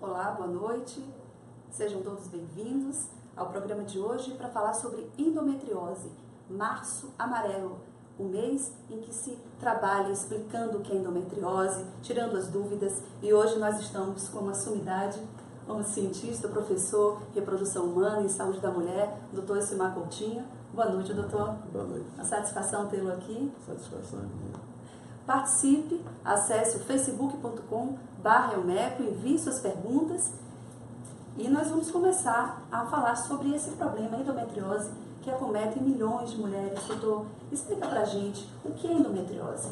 Olá, boa noite. Sejam todos bem-vindos ao programa de hoje para falar sobre endometriose, Março Amarelo, o mês em que se trabalha explicando o que é endometriose, tirando as dúvidas, e hoje nós estamos com uma sumidade, como cientista, professor, reprodução humana e saúde da mulher, Dr. Elcimar Coutinho. Boa noite, doutor. Boa noite. Uma satisfação tê-lo aqui. Satisfação é minha. Participe, acesse o facebook.com/Elmeco, envie suas perguntas e nós vamos começar a falar sobre esse problema, a endometriose, que acomete milhões de mulheres. Doutor, explica pra gente o que é endometriose.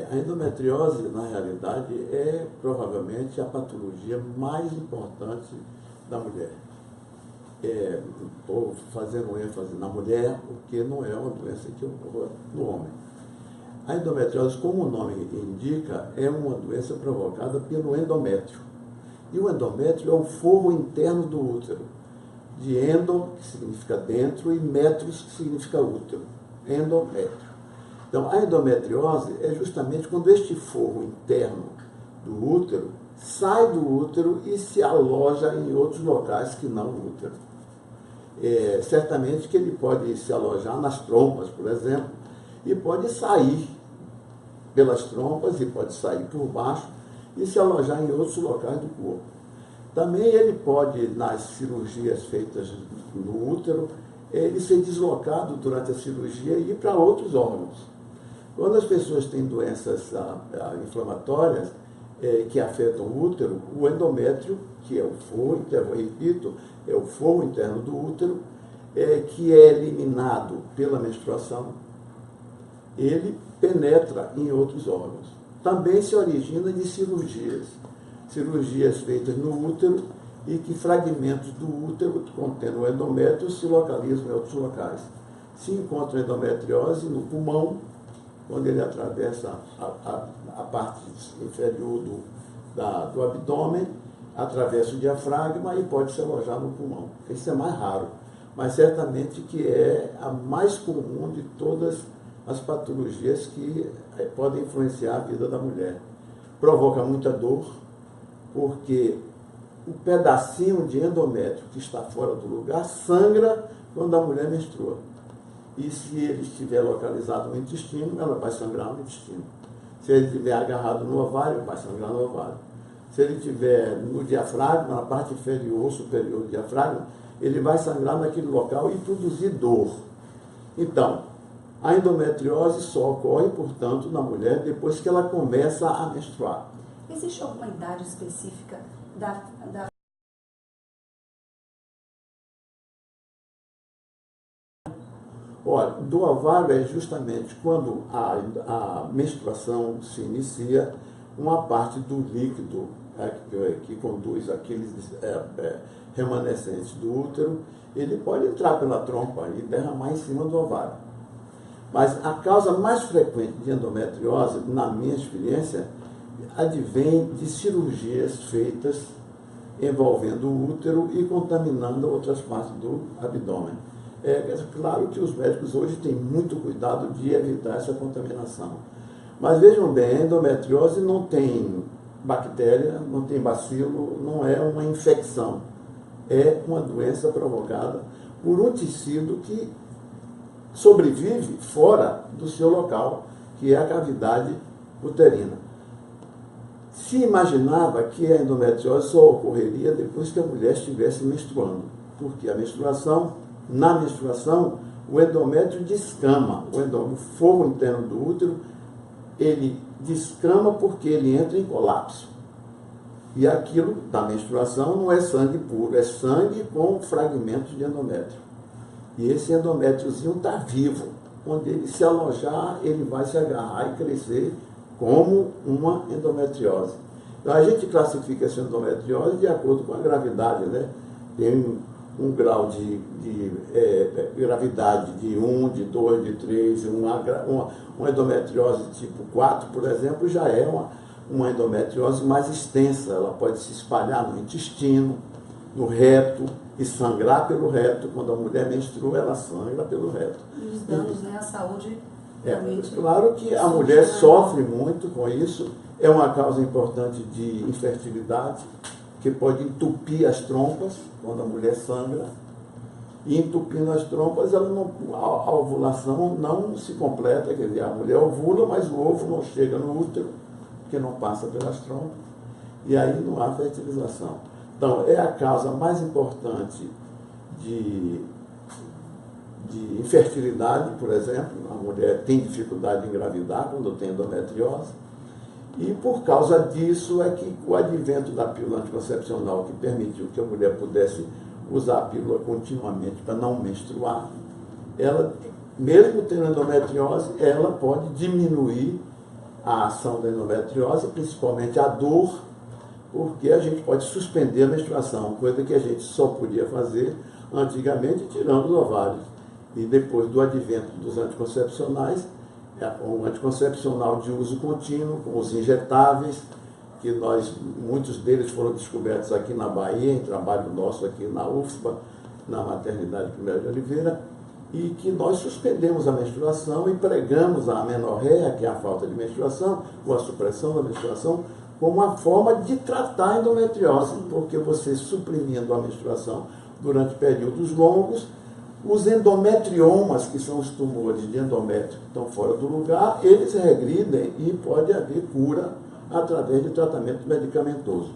A endometriose, na realidade, é provavelmente a patologia mais importante da mulher. Estou fazendo ênfase na mulher, porque não é uma doença que ocorre no homem. A endometriose, como o nome indica, é uma doença provocada pelo endométrio. E o endométrio é o forro interno do útero. De endo, que significa dentro, e metros, que significa útero. Endométrio. Então, a endometriose é justamente quando este forro interno do útero sai do útero e se aloja em outros locais que não o útero. Certamente que ele pode se alojar nas trompas, por exemplo, e pode sair pelas trompas e pode sair por baixo e se alojar em outros locais do corpo. Também ele pode, nas cirurgias feitas no útero, ele ser deslocado durante a cirurgia e ir para outros órgãos. Quando as pessoas têm doenças inflamatórias que afetam o útero, o endométrio, que é o forro interno, repito, é o forro interno do útero, que é eliminado pela menstruação, ele penetra em outros órgãos. Também se origina de cirurgias feitas no útero e que fragmentos do útero contendo o endométrio se localizam em outros locais. Se encontra endometriose no pulmão, quando ele atravessa a parte inferior do abdômen, atravessa o diafragma e pode se alojar no pulmão. Isso é mais raro, mas certamente que é a mais comum de todas as patologias que podem influenciar a vida da mulher. Provoca muita dor, porque o pedacinho de endométrio que está fora do lugar sangra quando a mulher menstrua. E se ele estiver localizado no intestino, ela vai sangrar no intestino. Se ele estiver agarrado no ovário, vai sangrar no ovário. Se ele estiver no diafragma, na parte inferior ou superior do diafragma, ele vai sangrar naquele local e produzir dor. Então, a endometriose só ocorre, portanto, na mulher depois que ela começa a menstruar. Existe alguma idade específica da Olha, do ovário é justamente quando a menstruação se inicia, uma parte do líquido que conduz aqueles remanescentes do útero, ele pode entrar pela trompa e derramar em cima do ovário. Mas a causa mais frequente de endometriose, na minha experiência, advém de cirurgias feitas envolvendo o útero e contaminando outras partes do abdômen. É claro que os médicos hoje têm muito cuidado de evitar essa contaminação. Mas vejam bem, a endometriose não tem bactéria, não tem bacilo, não é uma infecção. É uma doença provocada por um tecido que sobrevive fora do seu local, que é a cavidade uterina. Se imaginava que a endometriose só ocorreria depois que a mulher estivesse menstruando, porque na menstruação, o endométrio descama, o forro interno do útero, ele descama porque ele entra em colapso. E aquilo da menstruação não é sangue puro, é sangue com fragmentos de endométrio. E esse endométriozinho está vivo. Quando ele se alojar, ele vai se agarrar e crescer como uma endometriose. Então, a gente classifica essa endometriose de acordo com a gravidade, né? Tem um grau de gravidade de 1, de 2, de 3, uma endometriose tipo 4, por exemplo, já é uma endometriose mais extensa. Ela pode se espalhar no intestino, no reto, e sangrar pelo reto. Quando a mulher menstrua, ela sangra pelo reto. E os danos, né, à saúde? Claro que a mulher sofre muito com isso, é uma causa importante de infertilidade, que pode entupir as trompas, quando a mulher sangra, e entupindo as trompas, a ovulação não se completa, quer dizer, a mulher ovula, mas o ovo não chega no útero, porque não passa pelas trompas, e aí não há fertilização. Então, é a causa mais importante de infertilidade, por exemplo. A mulher tem dificuldade de engravidar quando tem endometriose, e por causa disso é que o advento da pílula anticoncepcional, que permitiu que a mulher pudesse usar a pílula continuamente para não menstruar, ela, mesmo tendo endometriose, ela pode diminuir a ação da endometriose, principalmente a dor, porque a gente pode suspender a menstruação, coisa que a gente só podia fazer antigamente tirando os ovários. E depois do advento dos anticoncepcionais, o anticoncepcional de uso contínuo, com os injetáveis, que muitos deles foram descobertos aqui na Bahia, em trabalho nosso aqui na UFBA, na Maternidade 1º de Oliveira, e que nós suspendemos a menstruação e pregamos a amenorreia, que é a falta de menstruação, ou a supressão da menstruação, como uma forma de tratar a endometriose, porque você suprimindo a menstruação durante períodos longos, os endometriomas, que são os tumores de endométrio que estão fora do lugar, eles regridem e pode haver cura através de tratamento medicamentoso.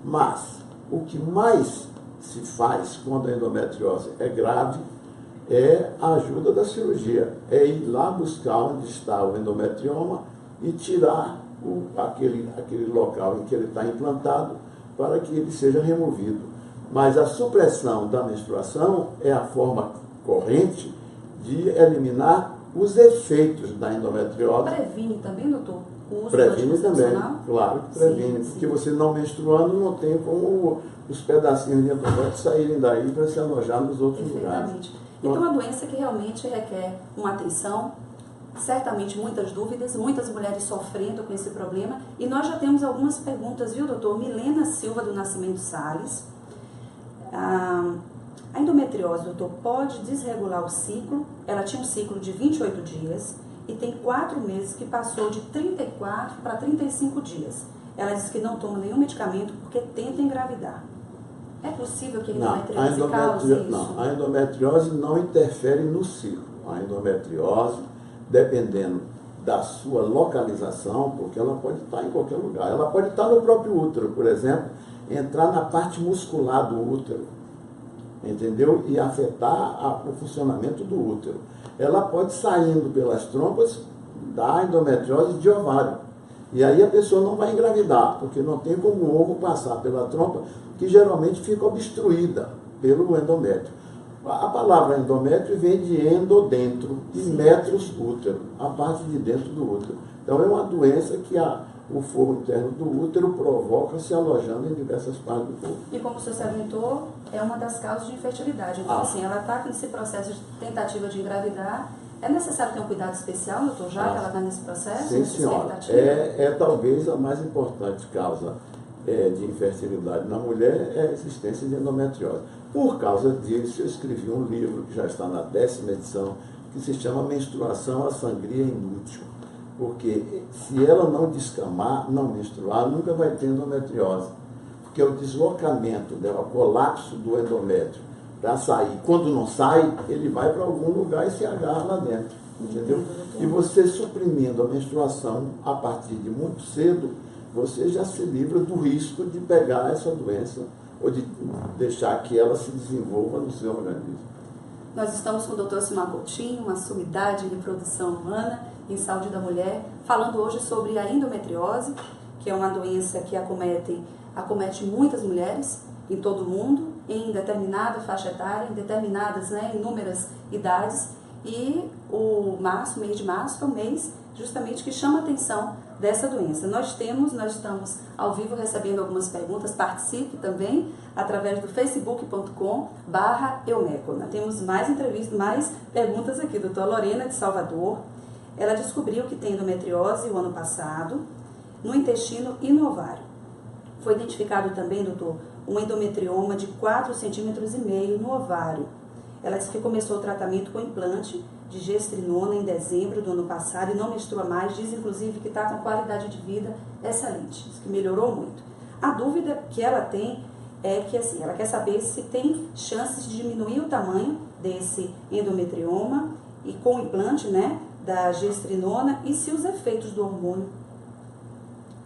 Mas o que mais se faz quando a endometriose é grave é a ajuda da cirurgia, é ir lá buscar onde está o endometrioma e tirar aquele local em que ele está implantado para que ele seja removido. Mas a supressão da menstruação é a forma corrente de eliminar os efeitos da endometriose. Previne também, doutor? O uso previne do também, anticoncepcional? claro que previne, Sim, porque sim. você não menstruando não tem como os pedacinhos de endométrio saírem daí para se alojar nos outros lugares. Perfeitamente. Então, é uma doença que realmente requer uma atenção, certamente muitas dúvidas, muitas mulheres sofrendo com esse problema. E nós já temos algumas perguntas, viu, doutor? Milena Silva, do Nascimento Salles. A endometriose, doutor, pode desregular o ciclo? Ela tinha um ciclo de 28 dias e tem 4 meses que passou de 34 para 35 dias. Ela diz que não toma nenhum medicamento porque tenta engravidar. É possível que a endometriose cause isso? Não, a endometriose não interfere no ciclo. A endometriose, dependendo da sua localização, porque ela pode estar em qualquer lugar. Ela pode estar no próprio útero, por exemplo, entrar na parte muscular do útero, entendeu? E afetar o funcionamento do útero. Ela pode saindo pelas trompas da endometriose de ovário. E aí a pessoa não vai engravidar, porque não tem como o ovo passar pela trompa, que geralmente fica obstruída pelo endométrio. A palavra endométrio vem de endodentro e metros útero, a parte de dentro do útero. Então é uma doença que o foro interno do útero provoca se alojando em diversas partes do corpo. E como o senhor salientou, é uma das causas de infertilidade. Então, assim, ela está nesse processo de tentativa de engravidar. É necessário ter um cuidado especial, doutor, já que ela está nesse processo? Sim, senhora. É talvez a mais importante causa de infertilidade na mulher é a existência de endometriose. Por causa disso, eu escrevi um livro que já está na 10ª edição, que se chama Menstruação, a Sangria Inútil. Porque se ela não descamar, não menstruar, nunca vai ter endometriose. Porque o deslocamento, o colapso do endométrio para sair, quando não sai, ele vai para algum lugar e se agarra lá dentro. Entendeu? E você suprimindo a menstruação a partir de muito cedo, você já se livra do risco de pegar essa doença ou de deixar que ela se desenvolva no seu organismo. Nós estamos com o Dr. Simar Coutinho, uma sumidade em reprodução humana, em saúde da mulher, falando hoje sobre a endometriose, que é uma doença que acomete muitas mulheres em todo o mundo, em determinada faixa etária, em determinadas, inúmeras idades. E o mês de março, é um mês justamente que chama a atenção dessa doença. Nós estamos ao vivo recebendo algumas perguntas, participe também através do facebook.com/eumeco. Nós temos mais entrevistas, mais perguntas aqui. Doutora Lorena, de Salvador, ela descobriu que tem endometriose o ano passado, no intestino e no ovário. Foi identificado também, doutor, um endometrioma de 4,5 centímetros no ovário. Ela disse que começou o tratamento com implante de gestrinona em dezembro do ano passado e não menstrua mais. Diz, inclusive, que está com qualidade de vida excelente. Diz que melhorou muito. A dúvida que ela tem é que assim, ela quer saber se tem chances de diminuir o tamanho desse endometrioma e com o implante, né, da gestrinona, e se os efeitos do hormônio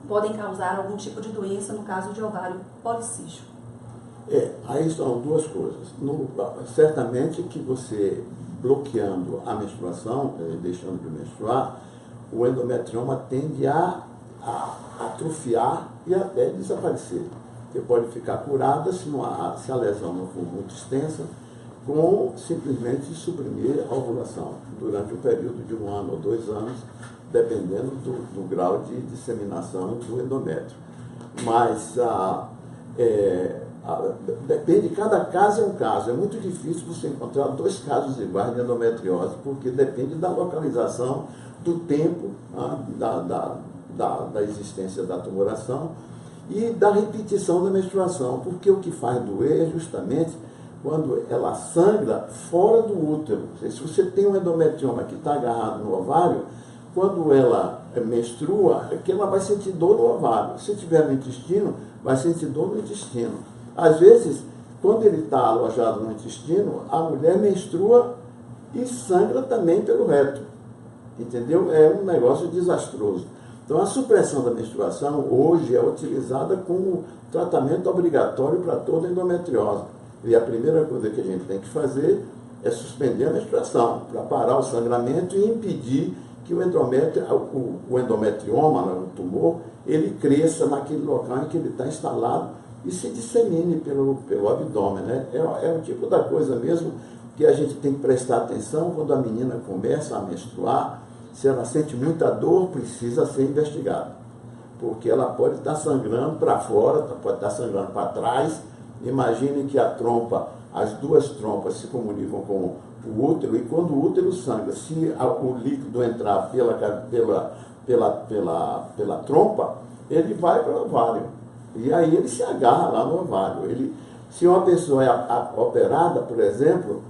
podem causar algum tipo de doença no caso de ovário policístico. Aí são duas coisas. Certamente que você, bloqueando a menstruação, deixando de menstruar, o endometrioma tende a atrofiar e até desaparecer. Você pode ficar curada se a lesão não for muito extensa, com simplesmente suprimir a ovulação durante um período de 1 ano ou 2 anos, dependendo do grau de disseminação do endométrio. Mas depende, cada caso é um caso. É muito difícil você encontrar 2 casos iguais de endometriose, porque depende da localização, do tempo da existência da tumoração e da repetição da menstruação, porque o que faz doer é justamente quando ela sangra fora do útero. Se você tem um endometrioma que está agarrado no ovário, quando ela menstrua, é que ela vai sentir dor no ovário. Se tiver no intestino, vai sentir dor no intestino. Às vezes, quando ele está alojado no intestino, a mulher menstrua e sangra também pelo reto. Entendeu? É um negócio desastroso. Então, a supressão da menstruação hoje é utilizada como tratamento obrigatório para toda endometriose. E a primeira coisa que a gente tem que fazer é suspender a menstruação, para parar o sangramento e impedir que o endometrioma, o tumor, ele cresça naquele local em que ele está instalado e se dissemine pelo abdômen, né? É o tipo da coisa mesmo que a gente tem que prestar atenção quando a menina começa a menstruar. Se ela sente muita dor, precisa ser investigada, porque ela pode estar sangrando para fora, pode estar sangrando para trás. Imagine que as 2 trompas se comunicam com o útero, e quando o útero sangra, se o líquido entrar pela trompa, ele vai para o ovário. E aí ele se agarra lá no ovário. Se uma pessoa é operada, por exemplo,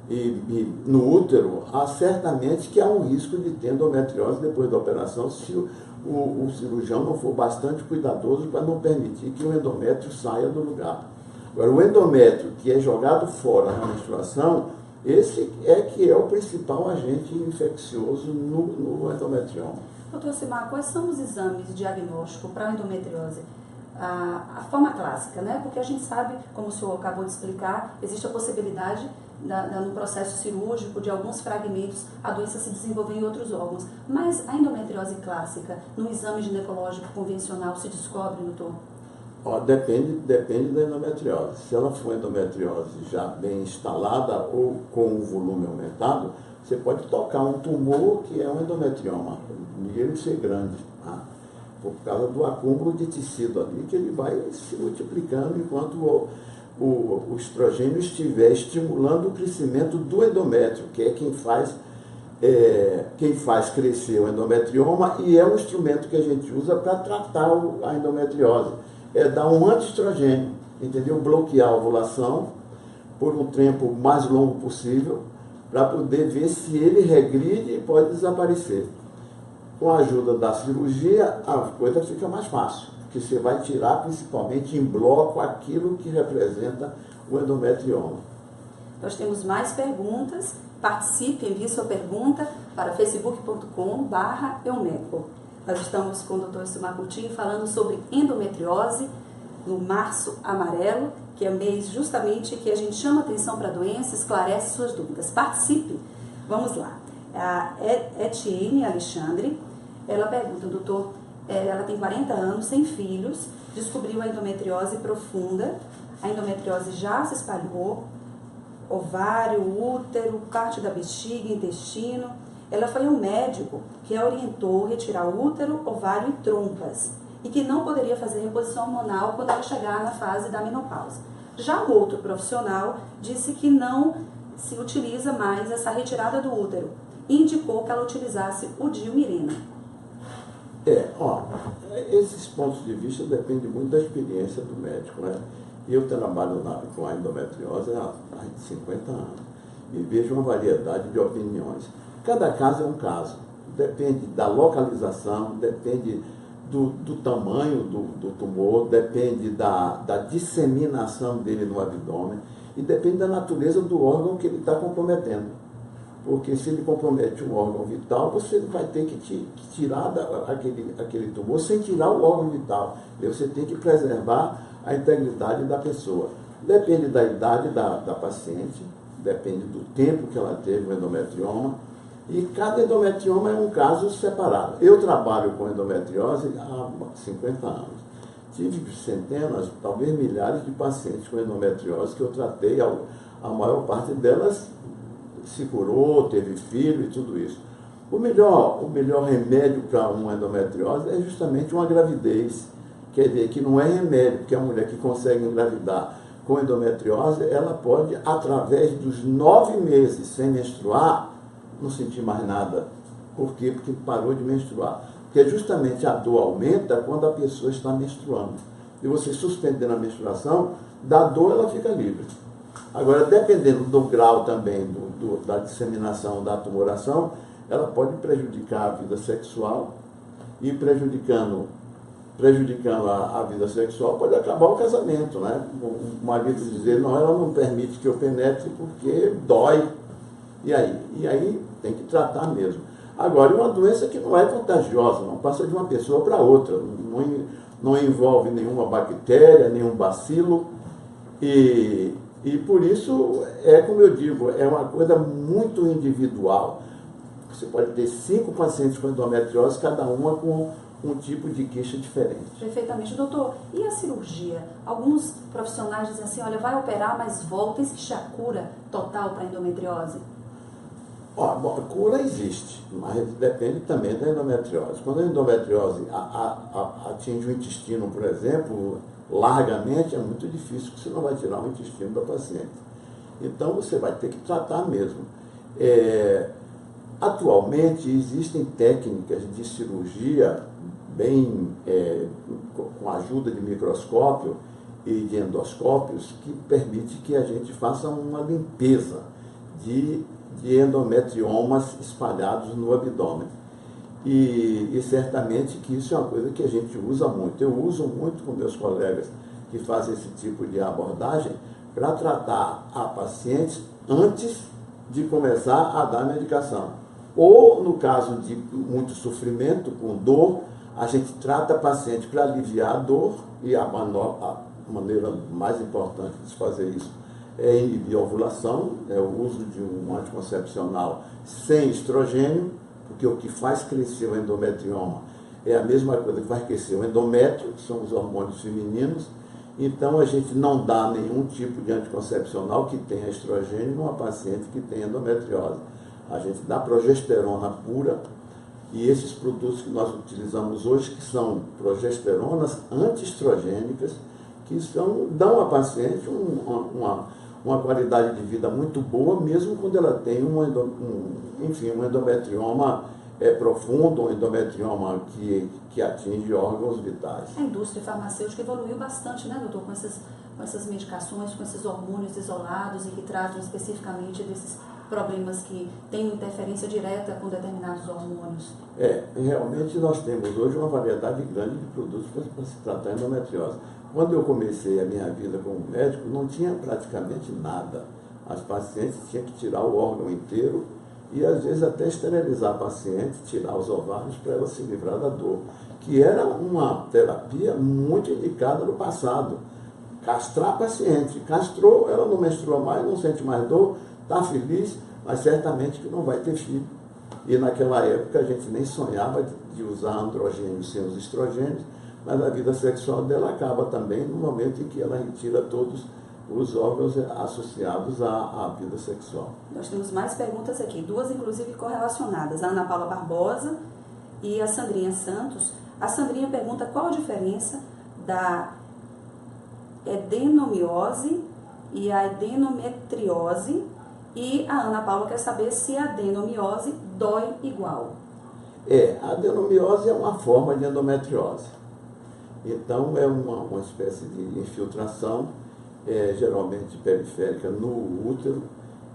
e no útero, certamente que há um risco de ter endometriose depois da operação, se o cirurgião não for bastante cuidadoso para não permitir que o endométrio saia do lugar. Agora, o endométrio que é jogado fora na menstruação, esse que é o principal agente infeccioso no endometrioma. Doutor Simar, quais são os exames de diagnóstico para a endometriose? A forma clássica, né? Porque a gente sabe, como o senhor acabou de explicar, existe a possibilidade no processo cirúrgico de alguns fragmentos a doença se desenvolver em outros órgãos. Mas a endometriose clássica, no exame ginecológico convencional, se descobre, doutor? Depende da endometriose. Se ela for endometriose já bem instalada ou com um volume aumentado, você pode tocar um tumor que é um endometrioma, e ele ser grande, tá? Por causa do acúmulo de tecido ali, que ele vai se multiplicando enquanto o estrogênio estiver estimulando o crescimento do endométrio, que é quem faz crescer o endometrioma, e é um instrumento que a gente usa para tratar a endometriose. É dar um antiestrogênio, entendeu? Bloquear a ovulação por um tempo mais longo possível, para poder ver se ele regride e pode desaparecer. Com a ajuda da cirurgia, a coisa fica mais fácil, porque você vai tirar principalmente em bloco aquilo que representa o endometrioma. Nós temos mais perguntas. Participe, envie sua pergunta para facebook.com/eumeco. Nós estamos com o Dr. Simar Coutinho falando sobre endometriose no Março Amarelo, que é mês justamente que a gente chama atenção para a doença, esclarece suas dúvidas. Participe! Vamos lá. A Etienne Alexandre, ela pergunta, doutor, ela tem 40 anos, sem filhos, descobriu a endometriose profunda, a endometriose já se espalhou, ovário, útero, parte da bexiga, intestino. Ela foi ao médico que a orientou retirar o útero, ovário e trompas, e que não poderia fazer reposição hormonal quando ela chegar na fase da menopausa. Já o outro profissional disse que não se utiliza mais essa retirada do útero e indicou que ela utilizasse o Dilmirena. Esses pontos de vista dependem muito da experiência do médico, né? Eu trabalho com a endometriose há mais de 50 anos e vejo uma variedade de opiniões. Cada caso é um caso, depende da localização, depende do tamanho do tumor, depende da disseminação dele no abdômen e depende da natureza do órgão que ele está comprometendo. Porque se ele compromete um órgão vital, você vai ter que tirar aquele tumor sem tirar o órgão vital. E você tem que preservar a integridade da pessoa. Depende da idade da paciente, depende do tempo que ela teve o endometrioma, e cada endometrioma é um caso separado. Eu trabalho com endometriose há 50 anos. Tive centenas, talvez milhares de pacientes com endometriose que eu tratei, a maior parte delas se curou, teve filho e tudo isso. O melhor remédio para uma endometriose é justamente uma gravidez. Quer dizer, que não é remédio, porque a mulher que consegue engravidar com endometriose, ela pode, através dos 9 meses sem menstruar, não sentir mais nada. Por quê? Porque parou de menstruar. Porque justamente a dor aumenta quando a pessoa está menstruando. E você suspendendo a menstruação, da dor ela fica livre. Agora, dependendo do grau também da disseminação da tumoração, ela pode prejudicar a vida sexual e prejudicando a vida sexual pode acabar o casamento, né? O marido dizer, não, ela não permite que eu penetre porque dói. E aí tem que tratar mesmo. Agora, uma doença que não é contagiosa, não passa de uma pessoa para outra, não envolve nenhuma bactéria, nenhum bacilo, e por isso, como eu digo, é uma coisa muito individual. Você pode ter 5 pacientes com endometriose, cada uma com um tipo de queixa diferente. Perfeitamente. Doutor, e a cirurgia? Alguns profissionais dizem assim, olha, vai operar, mas volta. Existe a cura total para a endometriose? A cura existe, mas depende também da endometriose. Quando a endometriose atinge o intestino, por exemplo, largamente, é muito difícil, porque você não vai tirar o intestino da paciente. Então, você vai ter que tratar mesmo. Atualmente, existem técnicas de cirurgia com a ajuda de microscópio e de endoscópios que permite que a gente faça uma limpeza de endometriomas espalhados no abdômen. E certamente que isso é uma coisa que a gente usa muito. Eu uso muito com meus colegas que fazem esse tipo de abordagem para tratar a paciente antes de começar a dar medicação. Ou, no caso de muito sofrimento, com dor, a gente trata a paciente para aliviar a dor, e a maneira mais importante de se fazer isso é inibir a ovulação, o uso de um anticoncepcional sem estrogênio, porque o que faz crescer o endometrioma é a mesma coisa que faz crescer o endométrio, que são os hormônios femininos. Então, a gente não dá nenhum tipo de anticoncepcional que tenha estrogênio numa paciente que tem endometriose. A gente dá progesterona pura, e esses produtos que nós utilizamos hoje, que são progesteronas antiestrogênicas, que dão à paciente uma qualidade de vida muito boa, mesmo quando ela tem um endometrioma profundo, um endometrioma que atinge órgãos vitais. A indústria farmacêutica evoluiu bastante, né, doutor, com essas medicações, com esses hormônios isolados e que tratam especificamente desses problemas que têm interferência direta com determinados hormônios. Realmente nós temos hoje uma variedade grande de produtos para se tratar endometriose. Quando eu comecei a minha vida como médico, não tinha praticamente nada. As pacientes tinham que tirar o órgão inteiro e às vezes até esterilizar a paciente, tirar os ovários para ela se livrar da dor, que era uma terapia muito indicada no passado. Castrar a paciente. Castrou, ela não menstrua mais, não sente mais dor, está feliz, mas certamente que não vai ter filho. E naquela época a gente nem sonhava de usar androgênios sem os estrogênios, mas a vida sexual dela acaba também no momento em que ela retira todos os órgãos associados à vida sexual. Nós temos mais perguntas aqui, 2 inclusive correlacionadas, a Ana Paula Barbosa e a Sandrinha Santos. A Sandrinha pergunta qual a diferença da adenomiose e a endometriose, e a Ana Paula quer saber se a adenomiose dói igual. A adenomiose é uma forma de endometriose. Então, é uma espécie de infiltração, geralmente periférica no útero,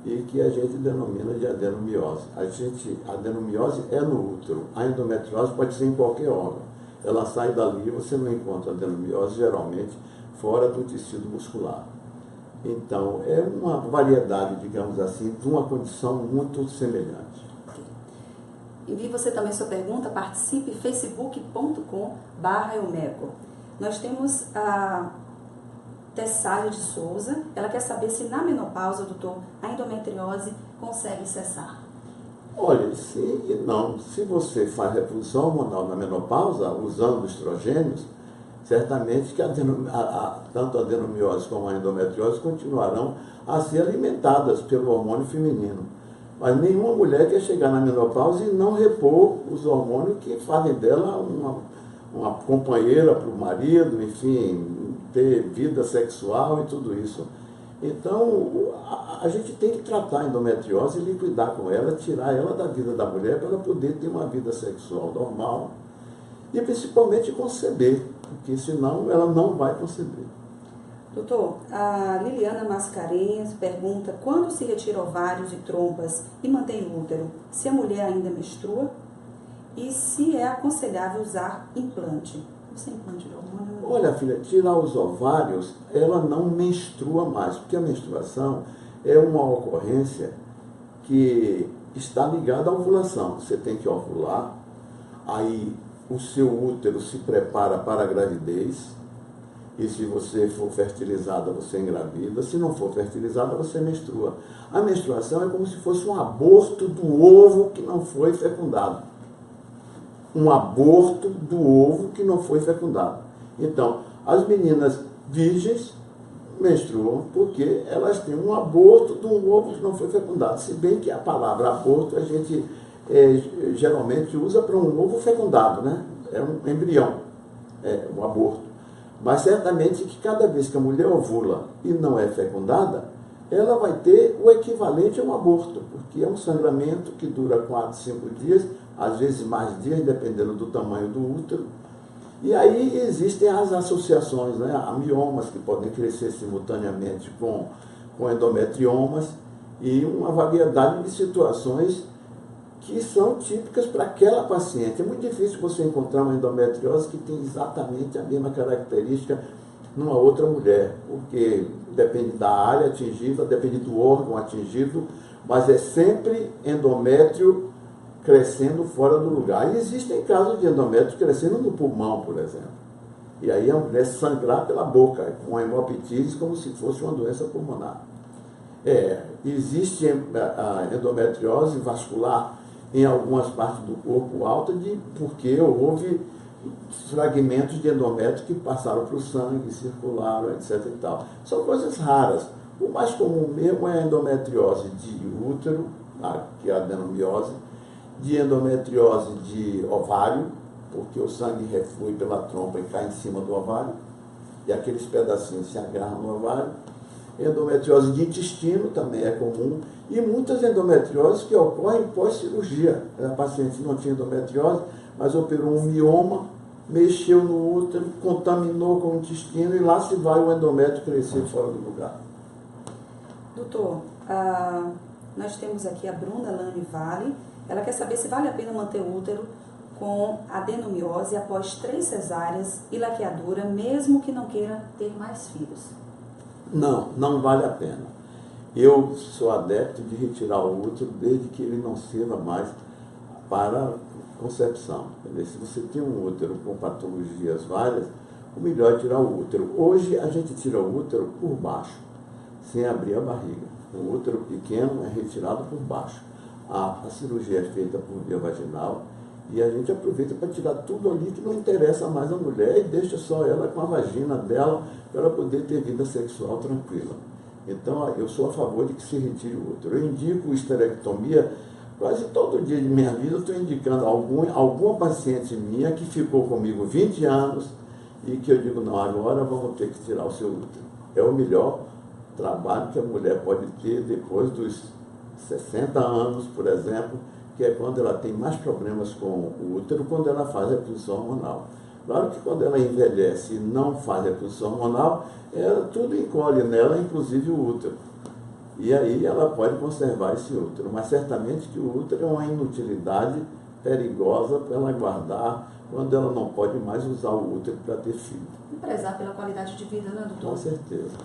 e que a gente denomina de adenomiose. A adenomiose é no útero. A endometriose pode ser em qualquer órgão. ela sai dali, você não encontra adenomiose geralmente fora do tecido muscular. Então, é uma variedade, digamos assim, de uma condição muito semelhante. Envie você também sua pergunta, participe facebook.com/eumeco. Nós temos a Tessália de Souza, ela quer saber se na menopausa, doutor, a endometriose consegue cessar. Olha, se você faz reposição hormonal na menopausa, usando estrogênios, certamente que tanto a adenomiose como a endometriose continuarão a ser alimentadas pelo hormônio feminino. Mas nenhuma mulher quer chegar na menopausa e não repor os hormônios que fazem dela uma companheira para o marido, enfim, ter vida sexual e tudo isso. Então, a gente tem que tratar a endometriose e liquidar com ela, tirar ela da vida da mulher para ela poder ter uma vida sexual normal e principalmente conceber, porque senão ela não vai conceber. Doutor, a Liliana Mascarenhas pergunta: quando se retira ovários e trompas e mantém o útero, se a mulher ainda menstrua? E se é aconselhável usar implante? Você implante de hormônio? Olha, filha, tirar os ovários, ela não menstrua mais, porque a menstruação é uma ocorrência que está ligada à ovulação. Você tem que ovular, aí o seu útero se prepara para a gravidez, e se você for fertilizada, você engravida. Se não for fertilizada, você menstrua. A menstruação é como se fosse um aborto do ovo que não foi fecundado. Um aborto do ovo que não foi fecundado. Então, as meninas virgens menstruam porque elas têm um aborto de um ovo que não foi fecundado. Se bem que a palavra aborto a gente geralmente usa para um ovo fecundado, né? É um embrião, um aborto. Mas certamente que cada vez que a mulher ovula e não é fecundada, ela vai ter o equivalente a um aborto, porque é um sangramento que dura 4, 5 dias, às vezes mais dias, dependendo do tamanho do útero. E aí existem as associações, né? Há miomas que podem crescer simultaneamente com endometriomas e uma variedade de situações que são típicas para aquela paciente. É muito difícil você encontrar uma endometriose que tem exatamente a mesma característica numa outra mulher, porque depende da área atingida, depende do órgão atingido, mas é sempre endométrio crescendo fora do lugar. E existem casos de endométrio crescendo no pulmão, por exemplo. E aí a mulher sangrar pela boca, com hemoptise, como se fosse uma doença pulmonar. Existe a endometriose vascular em algumas partes do corpo alta, porque houve fragmentos de endométrio que passaram para o sangue, circularam, etc. e tal. São coisas raras. O mais comum mesmo é a endometriose de útero, que é a adenomiose, de endometriose de ovário, porque o sangue reflui pela trompa e cai em cima do ovário, e aqueles pedacinhos se agarram no ovário. Endometriose de intestino também é comum, e muitas endometrioses que ocorrem pós-cirurgia. A paciente não tinha endometriose, mas operou um mioma, mexeu no útero, contaminou com o intestino, e lá se vai o endométrio crescer fora do lugar. Doutor, nós temos aqui a Bruna Lane Vale. Ela quer saber se vale a pena manter o útero com adenomiose após 3 cesáreas e laqueadura, mesmo que não queira ter mais filhos. Não, não vale a pena. Eu sou adepto de retirar o útero desde que ele não sirva mais para concepção. Se você tem um útero com patologias várias, o melhor é tirar o útero. Hoje a gente tira o útero por baixo, sem abrir a barriga. O útero pequeno é retirado por baixo. A cirurgia é feita por via vaginal e a gente aproveita para tirar tudo ali que não interessa mais a mulher e deixa só ela com a vagina dela para ela poder ter vida sexual tranquila. Então, eu sou a favor de que se retire o útero. Eu indico esterectomia quase todo dia de minha vida. Eu estou indicando alguma paciente minha que ficou comigo 20 anos e que eu digo, não, agora vamos ter que tirar o seu útero. É o melhor trabalho que a mulher pode ter depois dos 60 anos, por exemplo, que é quando ela tem mais problemas com o útero, quando ela faz a reposição hormonal. Claro que quando ela envelhece e não faz a reposição hormonal, tudo encolhe nela, inclusive o útero. E aí ela pode conservar esse útero, mas certamente que o útero é uma inutilidade perigosa para ela guardar quando ela não pode mais usar o útero para ter filho. E prezar pela qualidade de vida, né, doutor? Com certeza.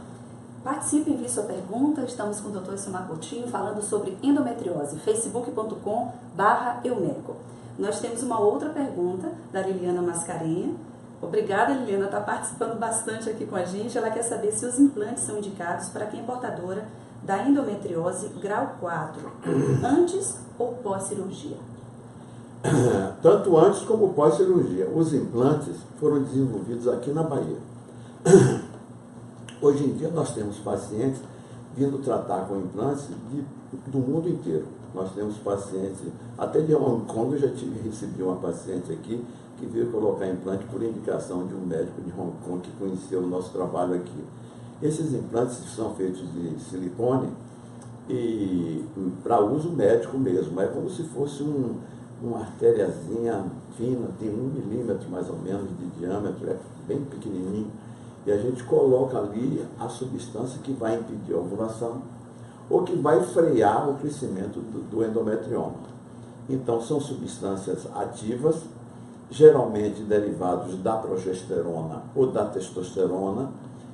Participe, envie sua pergunta. Estamos com o Dr. Silmar Coutinho falando sobre endometriose. facebook.com/eumeco. Nós temos uma outra pergunta da Liliana Mascarenha. Obrigada, Liliana, está participando bastante aqui com a gente. Ela quer saber se os implantes são indicados para quem é portadora da endometriose grau 4, antes ou pós-cirurgia? Tanto antes como pós-cirurgia. Os implantes foram desenvolvidos aqui na Bahia. Hoje em dia nós temos pacientes vindo tratar com implantes do mundo inteiro. Nós temos pacientes, até de Hong Kong, eu já recebi uma paciente aqui que veio colocar implante por indicação de um médico de Hong Kong que conheceu o nosso trabalho aqui. Esses implantes são feitos de silicone e para uso médico mesmo. É como se fosse uma artériazinha fina, tem 1 milímetro mais ou menos de diâmetro, é bem pequenininho. E a gente coloca ali a substância que vai impedir a ovulação ou que vai frear o crescimento do endometrioma. Então, são substâncias ativas, geralmente derivados da progesterona ou da testosterona,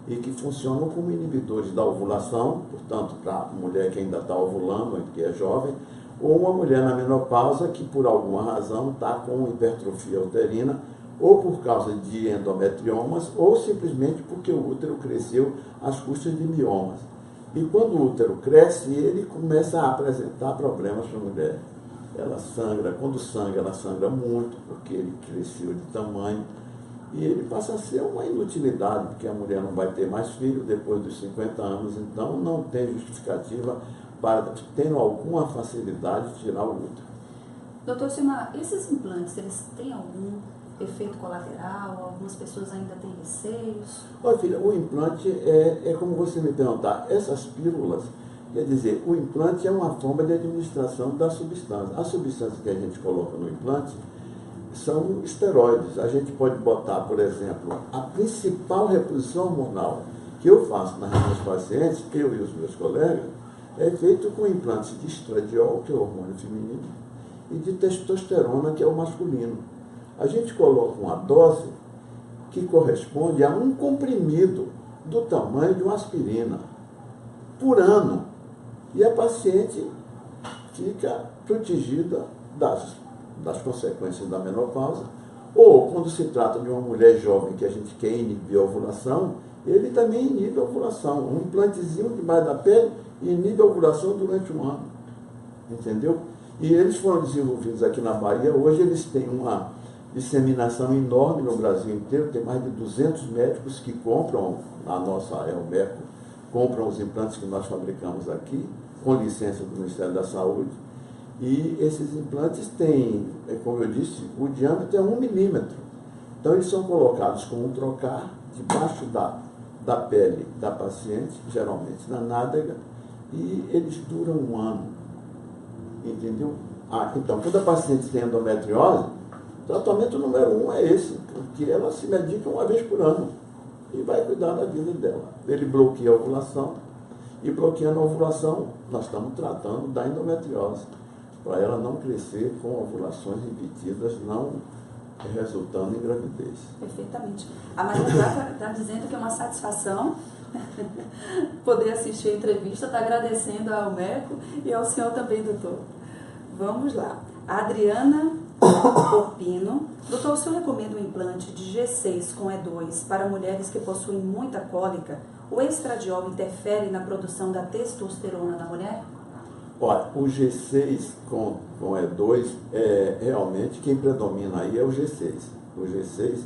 e que funcionam como inibidores da ovulação, portanto, para a mulher que ainda está ovulando, que é jovem, ou uma mulher na menopausa que, por alguma razão, está com hipertrofia uterina, ou por causa de endometriomas, ou simplesmente porque o útero cresceu às custas de miomas. E quando o útero cresce, ele começa a apresentar problemas para a mulher. Ela sangra, quando sangra, ela sangra muito, porque ele cresceu de tamanho, e ele passa a ser uma inutilidade, porque a mulher não vai ter mais filho depois dos 50 anos, então não tem justificativa para, tendo alguma facilidade, de tirar o útero. Doutor Silmar, esses implantes, eles têm algum efeito colateral? Algumas pessoas ainda têm receios? Olha, filha, o implante é como você me perguntar, essas pílulas, quer dizer, o implante é uma forma de administração da substância. A substância que a gente coloca no implante são esteroides. A gente pode botar, por exemplo, a principal reposição hormonal que eu faço nas minhas pacientes, eu e os meus colegas, é feito com implantes de estradiol, que é o hormônio feminino, e de testosterona, que é o masculino. A gente coloca uma dose que corresponde a um comprimido do tamanho de uma aspirina por ano. E a paciente fica protegida das consequências da menopausa. Ou, quando se trata de uma mulher jovem que a gente quer inibir a ovulação, ele também inibe a ovulação. Um implantezinho debaixo da pele inibe a ovulação durante um ano. Entendeu? E eles foram desenvolvidos aqui na Bahia. Hoje eles têm uma disseminação enorme no Brasil inteiro. Tem mais de 200 médicos que compram, a nossa Eumeco, compram os implantes que nós fabricamos aqui, com licença do Ministério da Saúde. E esses implantes têm, como eu disse, o diâmetro é 1 milímetro. Então eles são colocados com um trocar debaixo da pele da paciente, geralmente na nádega, e eles duram um ano. Entendeu? Então, quando a paciente tem endometriose, o tratamento número 1 é esse, porque ela se medica uma vez por ano e vai cuidar da vida dela. Ele bloqueia a ovulação, e bloqueando a ovulação, nós estamos tratando da endometriose, para ela não crescer com ovulações repetidas, não resultando em gravidez. Perfeitamente. A Maria está dizendo que é uma satisfação poder assistir a entrevista, está agradecendo ao Eumeco e ao senhor também, doutor. Vamos lá. A Adriana Porpino. Doutor, o senhor recomenda um implante de G6 com E2 para mulheres que possuem muita cólica? O estradiol interfere na produção da testosterona da mulher? Olha, o G6 com E2, realmente quem predomina aí é o G6. O G6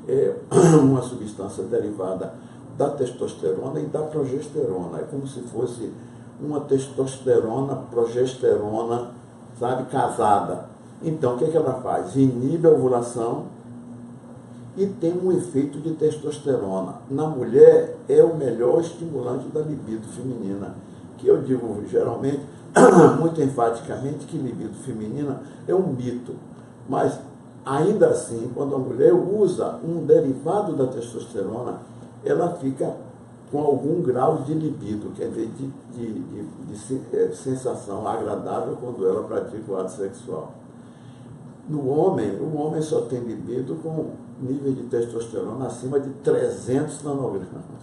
é uma substância derivada da testosterona e da progesterona. É como se fosse uma testosterona, progesterona, sabe, casada. Então, o que ela faz? Inibe a ovulação e tem um efeito de testosterona. Na mulher, é o melhor estimulante da libido feminina, que eu digo geralmente, muito enfaticamente, que libido feminina é um mito. Mas, ainda assim, quando a mulher usa um derivado da testosterona, ela fica com algum grau de libido, quer dizer, de sensação agradável quando ela pratica o ato sexual. No homem, o homem só tem libido com nível de testosterona acima de 300 nanogramas.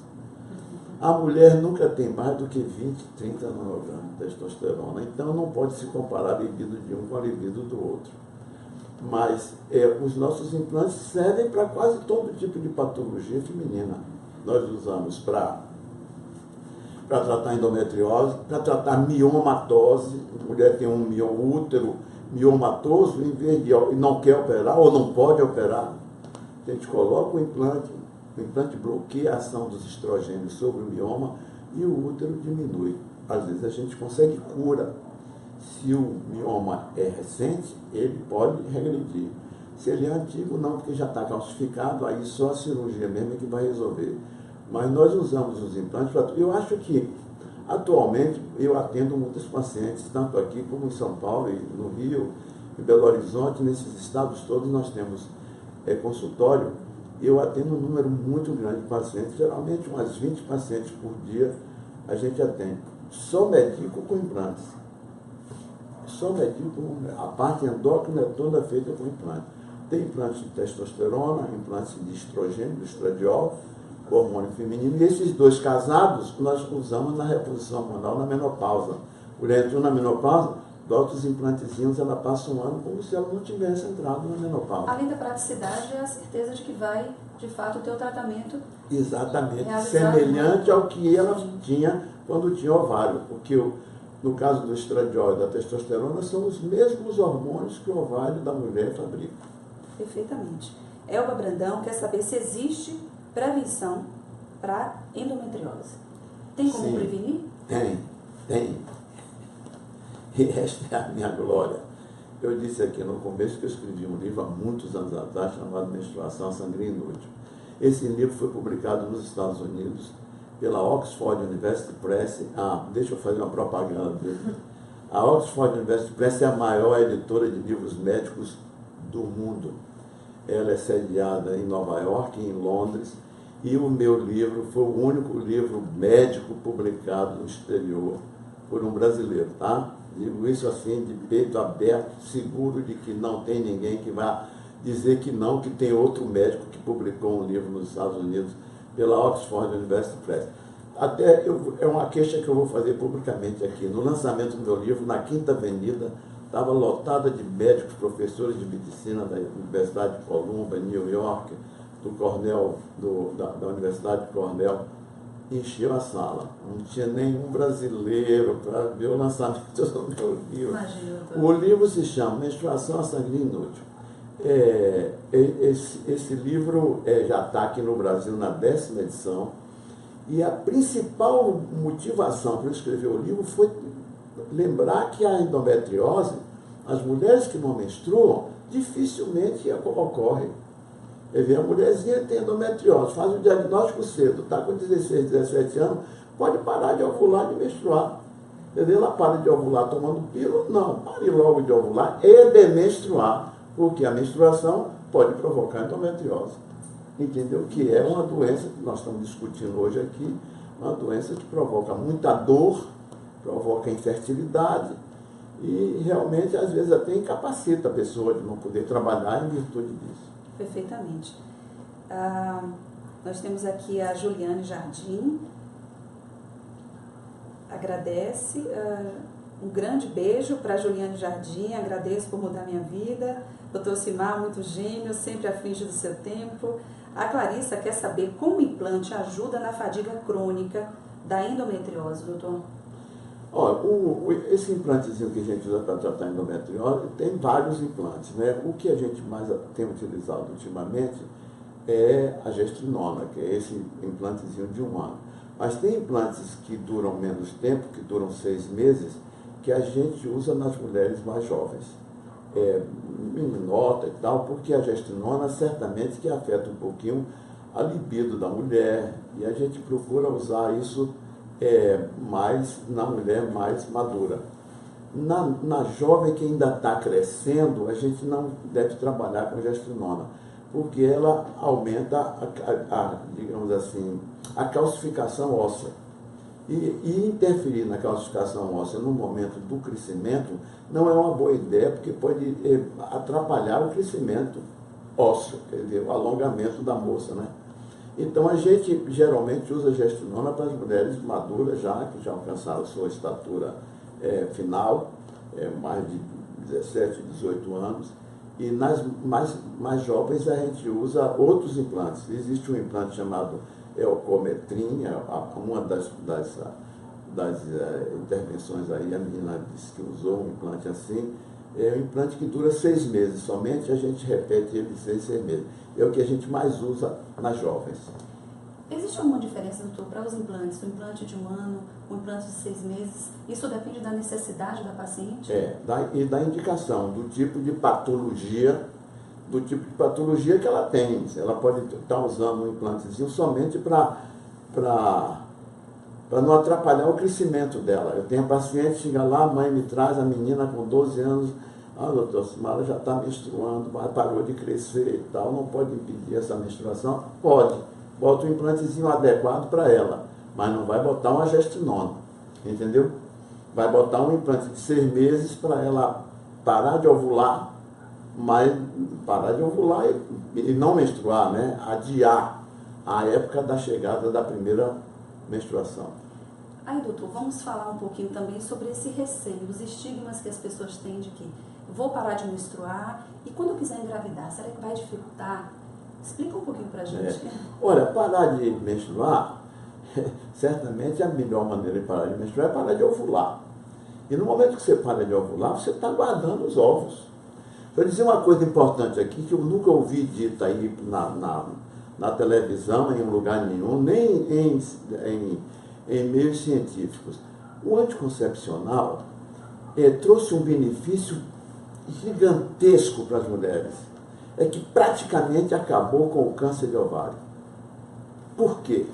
A mulher nunca tem mais do que 20, 30 nanogramas de testosterona. Então não pode se comparar a libido de um com a libido do outro. Mas os nossos implantes servem para quase todo tipo de patologia feminina. Nós usamos para tratar endometriose, para tratar miomatose. A mulher tem um útero miomatoso, em vez de não quer operar ou não pode operar, a gente coloca o implante bloqueia a ação dos estrogênios sobre o mioma e o útero diminui. Às vezes a gente consegue cura. Se o mioma é recente, ele pode regredir. Se ele é antigo, não, porque já está calcificado, aí só a cirurgia mesmo é que vai resolver. Mas nós usamos os implantes para... Eu acho que, atualmente, eu atendo muitos pacientes, tanto aqui como em São Paulo, e no Rio, em Belo Horizonte, nesses estados todos nós temos consultório. Eu atendo um número muito grande de pacientes, geralmente umas 20 pacientes por dia a gente atende. Só medico com implantes. Só medico, a parte endócrina é toda feita com implante. Tem implantes de testosterona, implantes de estrogênio, do estradiol, hormônio feminino, e esses dois casados nós usamos na reposição hormonal na menopausa. A mulher entrou na menopausa, bota os implantezinhos, ela passa um ano como se ela não tivesse entrado na menopausa. Além da praticidade, é a certeza de que vai, de fato, ter o tratamento exatamente semelhante ao que ela tinha quando tinha ovário, porque no caso do estradiol e da testosterona são os mesmos hormônios que o ovário da mulher fabrica. Perfeitamente. Elba Brandão quer saber se existe prevenção para endometriose. Tem como Sim, prevenir? Tem. E esta é a minha glória. Eu disse aqui no começo que eu escrevi um livro há muitos anos atrás chamado Menstruação, Sangria Inútil. Esse livro foi publicado nos Estados Unidos pela Oxford University Press. Deixa eu fazer uma propaganda dele. A Oxford University Press é a maior editora de livros médicos do mundo. Ela é sediada em Nova York e em Londres, e o meu livro foi o único livro médico publicado no exterior por um brasileiro, tá? Digo isso assim, de peito aberto, seguro de que não tem ninguém que vá dizer que não, que tem outro médico que publicou um livro nos Estados Unidos pela Oxford University Press. É uma queixa que eu vou fazer publicamente aqui. No lançamento do meu livro, na Quinta Avenida, estava lotada de médicos, professores de medicina da Universidade de Columbia, New York, do Cornell, da Universidade de Cornell, encheu a sala. Não tinha nenhum brasileiro para ver o lançamento do meu livro. Imagina, o livro se chama Menstruação, Sangria Inútil. Esse livro já está aqui no Brasil na 10ª edição, e a principal motivação para eu escrever o livro foi lembrar que a endometriose, as mulheres que não menstruam, dificilmente ocorre. Quer ver, a mulherzinha tem endometriose, faz o diagnóstico cedo, está com 16, 17 anos, pode parar de ovular, de menstruar. Quer ver, ela para de ovular tomando pílula? Não, pare logo de ovular e de menstruar, porque a menstruação pode provocar endometriose. Entendeu? Que é uma doença que nós estamos discutindo hoje aqui, uma doença que provoca muita dor, provoca infertilidade e realmente às vezes até incapacita a pessoa de não poder trabalhar em virtude disso. Perfeitamente. Nós temos aqui a Juliane Jardim, agradece, um grande beijo para a Juliane Jardim, agradeço por mudar minha vida. Doutor Simar, muito gênio, sempre à frente do seu tempo. A Clarissa quer saber como o implante ajuda na fadiga crônica da endometriose, doutor. Olha, esse implantezinho que a gente usa para tratar a endometriose, tem vários implantes, né? O que a gente mais tem utilizado ultimamente é a gestrinona, que é esse implantezinho de 1 ano. Mas tem implantes que duram menos tempo, que duram 6 meses, que a gente usa nas mulheres mais jovens. Meninota e tal, porque a gestrinona certamente que afeta um pouquinho a libido da mulher, e a gente procura usar isso mais na mulher mais madura. Na jovem que ainda está crescendo, a gente não deve trabalhar com gestrinona, porque ela aumenta digamos assim, a calcificação óssea. E interferir na calcificação óssea no momento do crescimento não é uma boa ideia, porque pode atrapalhar o crescimento ósseo, quer dizer, o alongamento da moça, né? Então a gente geralmente usa gestrinona para as mulheres maduras já, que já alcançaram a sua estatura final, mais de 17, 18 anos, e nas mais jovens a gente usa outros implantes. Existe um implante chamado Elcometrin, uma das intervenções aí, a menina disse que usou um implante assim, é um implante que dura 6 meses somente, a gente repete ele 6 meses. É o que a gente mais usa nas jovens. Existe alguma diferença, doutor, para os implantes? O implante de 1 ano, o implante de 6 meses, isso depende da necessidade da paciente? E da indicação, do tipo de patologia que ela tem. Ela pode estar usando um implantezinho somente para não atrapalhar o crescimento dela. Eu tenho a paciente, chega lá, a mãe me traz a menina com 12 anos, doutor, ela já está menstruando, parou de crescer e tal, não pode impedir essa menstruação? Pode. Bota um implantezinho adequado para ela, mas não vai botar uma gestrinona, entendeu? Vai botar um implante de 6 meses para ela parar de ovular, mas parar de ovular e não menstruar, né? Adiar a época da chegada da primeira menstruação. Aí, doutor, vamos falar um pouquinho também sobre esse receio, os estigmas que as pessoas têm de que vou parar de menstruar e quando eu quiser engravidar, será que vai dificultar? Explica um pouquinho pra gente. Olha, parar de menstruar, certamente a melhor maneira de parar de menstruar é parar de ovular. E no momento que você para de ovular, você está guardando os ovos. Vou dizer uma coisa importante aqui, que eu nunca ouvi dita aí na televisão, em lugar nenhum, nem em meios científicos. O anticoncepcional trouxe um benefício gigantesco para as mulheres. É que praticamente acabou com o câncer de ovário. Por quê?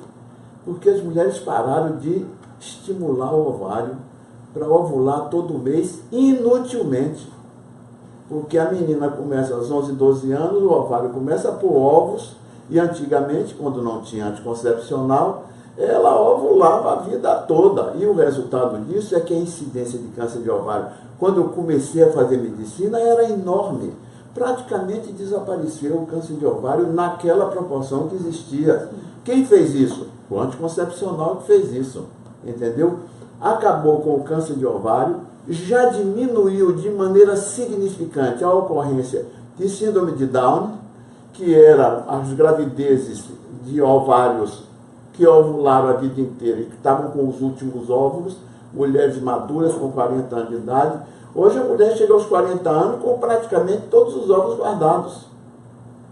Porque as mulheres pararam de estimular o ovário para ovular todo mês inutilmente. Porque a menina começa aos 11, 12 anos, o ovário começa a pôr ovos, e antigamente, quando não tinha anticoncepcional, ela ovulava a vida toda. E o resultado disso é que a incidência de câncer de ovário, quando eu comecei a fazer medicina, era enorme. Praticamente desapareceu o câncer de ovário naquela proporção que existia. Quem fez isso? O anticoncepcional que fez isso, entendeu? Acabou com o câncer de ovário, já diminuiu de maneira significante a ocorrência de síndrome de Down, que era as gravidezes de ovários que ovularam a vida inteira e que estavam com os últimos óvulos, mulheres maduras com 40 anos de idade. Hoje a mulher chega aos 40 anos com praticamente todos os óvulos guardados.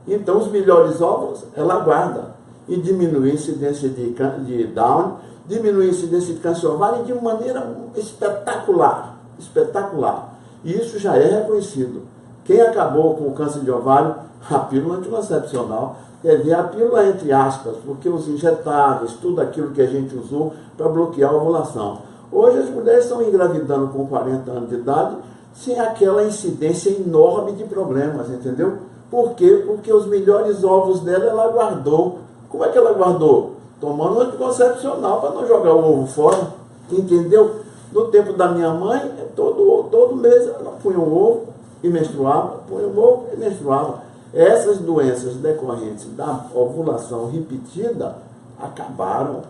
Então os melhores óvulos ela guarda. E diminui a incidência de Down, diminui a incidência de câncer ovário de maneira espetacular. Espetacular. E isso já é reconhecido. Quem acabou com o câncer de ovário? A pílula anticoncepcional. Quer dizer, a pílula entre aspas, porque os injetáveis, tudo aquilo que a gente usou para bloquear a ovulação. Hoje as mulheres estão engravidando com 40 anos de idade sem aquela incidência enorme de problemas, entendeu? Por quê? Porque os melhores ovos dela ela guardou. Como é que ela guardou? Tomando anticoncepcional para não jogar o ovo fora, entendeu? No tempo da minha mãe, todo mês ela punha um ovo e menstruava, punha um ovo e menstruava. Essas doenças decorrentes da ovulação repetida acabaram.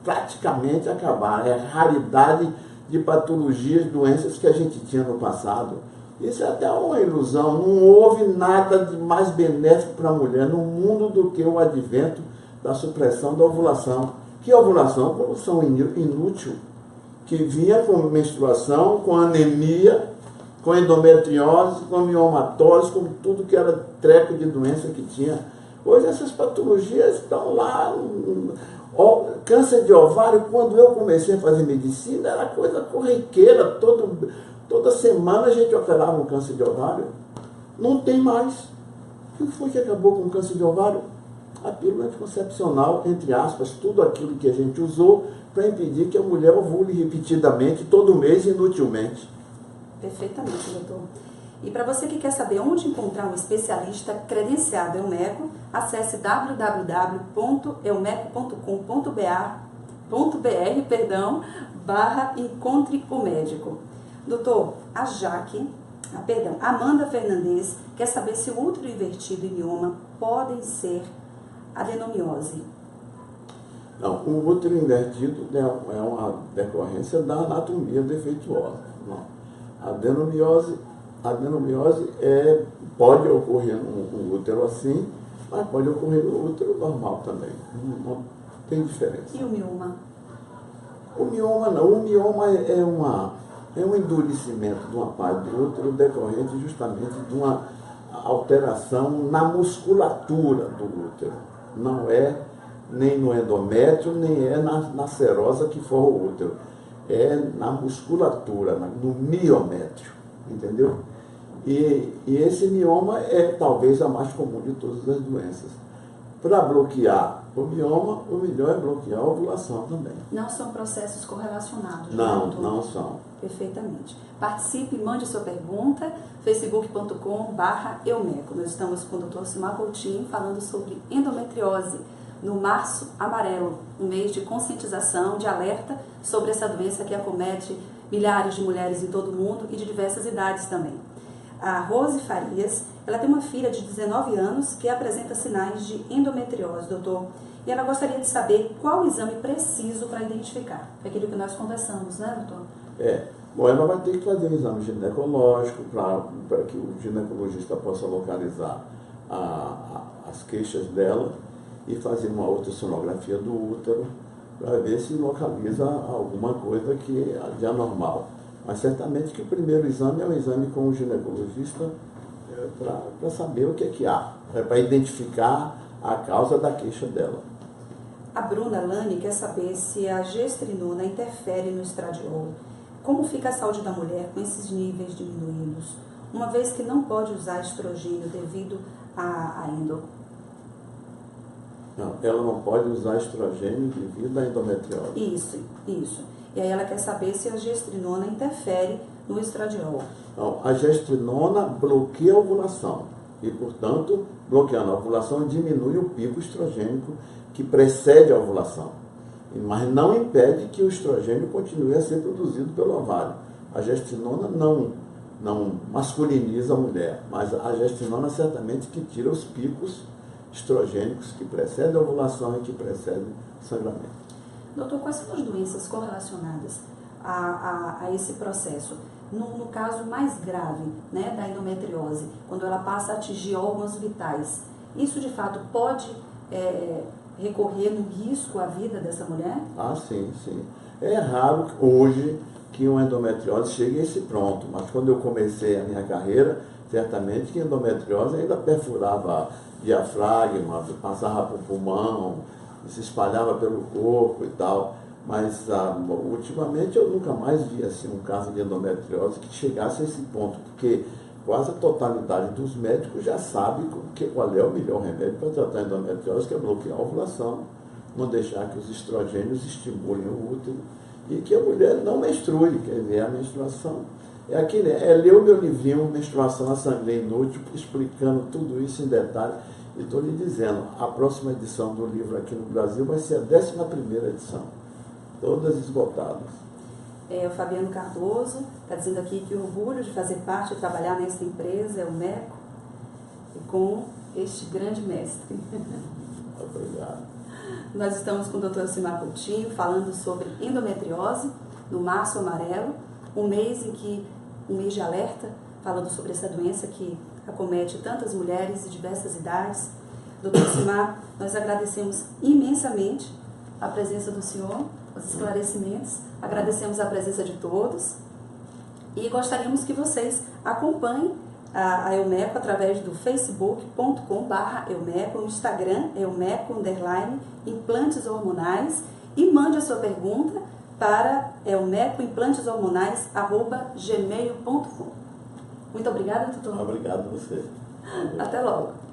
Praticamente acabaram. É a raridade de patologias, doenças que a gente tinha no passado. Isso é até uma ilusão. Não houve nada de mais benéfico para a mulher no mundo do que o advento da supressão da ovulação. Que ovulação? Ovulação inútil, que vinha com menstruação, com anemia, com endometriose, com miomatose, com tudo que era treco de doença que tinha. Hoje essas patologias estão lá. Câncer de ovário, quando eu comecei a fazer medicina, era coisa corriqueira, toda semana a gente operava um câncer de ovário. Não tem mais. O que foi que acabou com o câncer de ovário? A pílula anticoncepcional, entre aspas, tudo aquilo que a gente usou para impedir que a mulher ovule repetidamente, todo mês, inutilmente. Perfeitamente, doutor. E para você que quer saber onde encontrar um especialista credenciado Elmeco, acesse www.elmeco.com.br .br/encontre o médico. Doutor, Amanda Fernandes quer saber se o útero invertido e mioma podem ser adenomiose. Não, o útero invertido é uma decorrência da anatomia defeituosa. Não. A adenomiose pode ocorrer no útero assim, mas pode ocorrer no útero normal também. Não tem diferença. E o mioma? O mioma não. O mioma é um endurecimento de uma parte do útero decorrente justamente de uma alteração na musculatura do útero. Não é nem no endométrio, nem é na serosa que forra o útero. É na musculatura, no miométrio, entendeu? E esse mioma é talvez a mais comum de todas as doenças. Para bloquear o mioma, o melhor é bloquear a ovulação também. Não são processos correlacionados? Não, não são. Perfeitamente. Participe, mande sua pergunta, facebook.com/eumeco. Nós estamos com o Dr. Simar Coutinho falando sobre endometriose no Março Amarelo, um mês de conscientização, de alerta sobre essa doença que acomete milhares de mulheres em todo o mundo e de diversas idades também. A Rose Farias, ela tem uma filha de 19 anos que apresenta sinais de endometriose, doutor, e ela gostaria de saber qual o exame preciso para identificar. É aquilo que nós conversamos, né, doutor? Bom, ela vai ter que fazer um exame ginecológico para que o ginecologista possa localizar as queixas dela e fazer uma ultrassonografia do útero para ver se localiza alguma coisa que é de anormal. Mas certamente que o primeiro exame é um exame com o ginecologista para saber o que há, para identificar a causa da queixa dela. A Bruna Lani quer saber se a gestrinona interfere no estradiol. Como fica a saúde da mulher com esses níveis diminuídos, uma vez que não pode usar estrogênio devido à endo? Não, ela não pode usar estrogênio devido à endometriose. Isso. E aí ela quer saber se a gestrinona interfere no estradiol. Não, a gestrinona bloqueia a ovulação e, portanto, bloqueando a ovulação, diminui o pico estrogênico que precede a ovulação. Mas não impede que o estrogênio continue a ser produzido pelo ovário. A gestrinona não masculiniza a mulher, mas a gestrinona certamente que tira os picos estrogênicos que precedem a ovulação e que precedem o sangramento. Doutor, quais são as doenças correlacionadas a esse processo? No caso mais grave, né, da endometriose, quando ela passa a atingir órgãos vitais, isso de fato pode recorrer no risco à vida dessa mulher? Ah, sim. É raro hoje que uma endometriose chegue a esse pronto, mas quando eu comecei a minha carreira, certamente que a endometriose ainda perfurava diafragma, passava para o pulmão, se espalhava pelo corpo e tal. Mas ultimamente eu nunca mais vi assim, um caso de endometriose que chegasse a esse ponto, porque quase a totalidade dos médicos já sabe qual é o melhor remédio para tratar a endometriose, que é bloquear a ovulação, não deixar que os estrogênios estimulem o útero e que a mulher não menstrue, quer dizer, a menstruação. Ler o meu livrinho, Menstruação, a Sangria Inútil, explicando tudo isso em detalhe. E estou lhe dizendo, a próxima edição do livro aqui no Brasil vai ser a 11ª edição. Todas esgotadas. O Fabiano Cardoso está dizendo aqui que o orgulho de fazer parte e trabalhar nessa empresa é o MECO e com este grande mestre. Obrigado. Nós estamos com o Dr. Simar Coutinho falando sobre endometriose no Março Amarelo, um mês de alerta, falando sobre essa doença que acomete tantas mulheres de diversas idades. Dr. Simar, nós agradecemos imensamente a presença do senhor, os esclarecimentos, agradecemos a presença de todos e gostaríamos que vocês acompanhem a Eumeco através do facebook.com/eumeco, no Instagram eumeco_implantes hormonais e mande a sua pergunta para eumecoimplanteshormonais@gmail.com. Muito obrigada, doutor. Obrigado a você. Até logo.